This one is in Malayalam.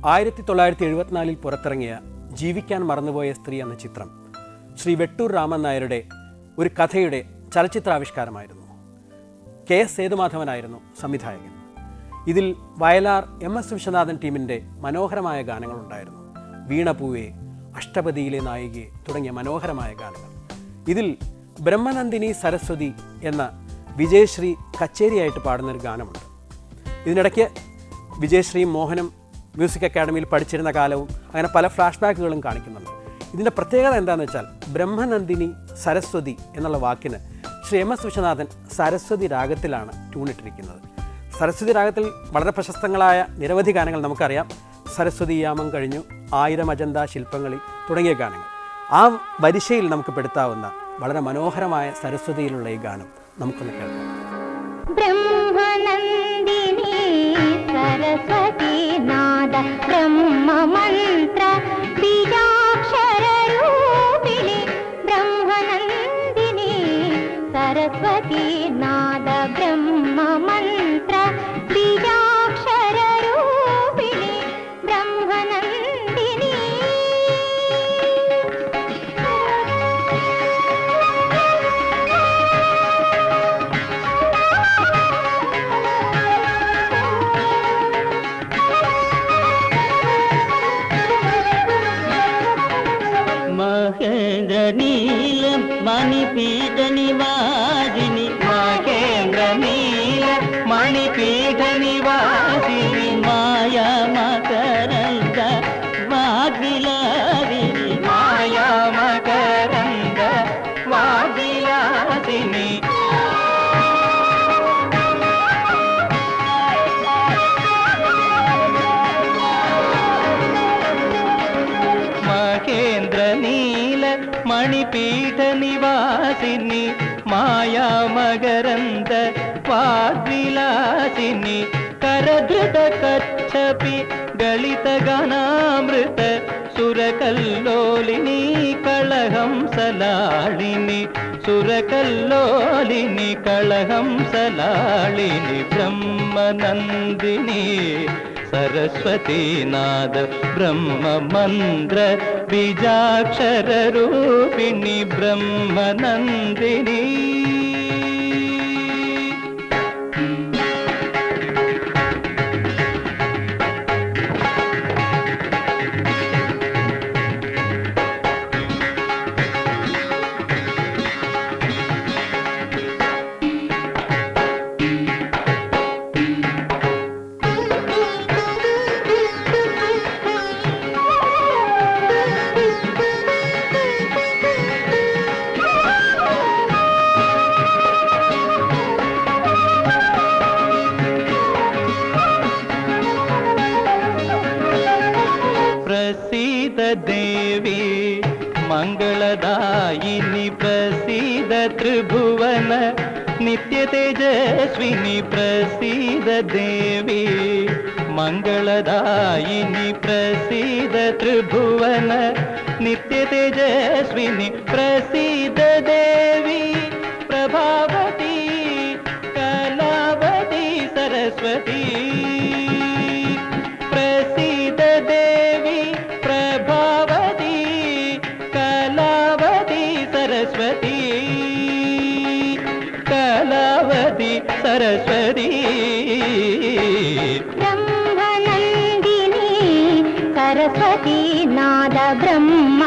1974 പുറത്തിറങ്ങിയ ജീവിക്കാൻ മറന്നുപോയ സ്ത്രീ എന്ന ചിത്രം ശ്രീ വെട്ടൂർ രാമൻ നായരുടെ ഒരു കഥയുടെ ചലച്ചിത്രാവിഷ്കാരമായിരുന്നു. KS സേതുമാധവനായിരുന്നു സംവിധായകൻ. ഇതിൽ വയലാർ MS വിശ്വനാഥൻ ടീമിൻ്റെ മനോഹരമായ ഗാനങ്ങളുണ്ടായിരുന്നു. വീണപൂവേ, അഷ്ടപതിയിലെ നായികയെ തുടങ്ങിയ മനോഹരമായ ഗാനങ്ങൾ. ഇതിൽ ബ്രഹ്മനന്ദിനി സരസ്വതി എന്ന വിജയശ്രീ കച്ചേരിയായിട്ട് പാടുന്നൊരു ഗാനമുണ്ട്. ഇതിനിടയ്ക്ക് വിജയശ്രീയും മോഹനും മ്യൂസിക് അക്കാഡമിയിൽ പഠിച്ചിരുന്ന കാലവും അങ്ങനെ പല ഫ്ലാഷ് ബാക്കുകളും കാണിക്കുന്നുണ്ട്. ഇതിൻ്റെ പ്രത്യേകത എന്താണെന്ന് വെച്ചാൽ ബ്രഹ്മനന്ദിനി സരസ്വതി എന്നുള്ള വാക്കിന് ശ്രീ MS വിശ്വനാഥൻ സരസ്വതി രാഗത്തിലാണ് ട്യൂണിട്ടിരിക്കുന്നത്. സരസ്വതി രാഗത്തിൽ വളരെ പ്രശസ്തങ്ങളായ നിരവധി ഗാനങ്ങൾ നമുക്കറിയാം. സരസ്വതി യാമം കഴിഞ്ഞു, 1000 അജന്ത ശില്പങ്ങളിൽ തുടങ്ങിയ ഗാനങ്ങൾ. ആ വരിശയിൽ നമുക്ക് പെടുത്താവുന്ന വളരെ മനോഹരമായ സരസ്വതിയിലുള്ള ഈ ഗാനം നമുക്കൊന്ന് കേൾക്കാം. ബ്രഹ്മനന്ദിനി സരസ്വതി നാദ ബ്രഹ്മ മന്ത്ര ബീജാക്ഷര രൂപിണി ബ്രഹ്മനന്ദിനി സരസ്വതി നാദ ബ്രഹ്മ മന്ത്ര ബീജാക്ഷര രൂപിണി ബ്രഹ്മനന്ദിനി. മഹേന്ദ്ര നീല മണിപീഠ നിവാസിനി മഹേന്ദ്ര നീല മണിപീഠ നിവാസിനി മായാ മകരന്ദ വാഗ്വിലാസിനി മായാ മകരന്ദ വാഗ്വിലാസിനി. മഹേന്ദ്ര നീല മണിപീഠ നിവാസിനി മായാ മകരന്ദ വാഗ്വിലാസിനി കരധൃത കच्छപി ഗളിത ഗാനാമൃത സുരകല്ലോലിനി കളഹംസലാളിനി സുരകല്ലോലിനി കളഹംസലാളിനി ബ്രഹ്മനന്ദിനി സരസ്വതി നാദ ബ്രഹ്മ മന്ത്ര ബീജാക്ഷര രൂപിണി ബ്രഹ്മനന്ദിനി. പ്രസീദ ദേവി മംഗളദായിനി പ്രസീദ ത്രിഭുവന നിത്യതേജസ്വിനി പ്രസീദ ദേവി മംഗളദായിനി പ്രസീദ ത്രിഭുവന നിത്യതേജസ്വിനി പ്രസീദ ദേവി പ്രഭാവതി കലാവതി സരസ്വതി പ്രസീദ ദേവി പ്രഭാവതി കലാവതി സരസ്വതി കലാവതി സരസ്വതി. ബ്രഹ്മനന്ദിനി സരസ്വതി നാദ ബ്രഹ്മ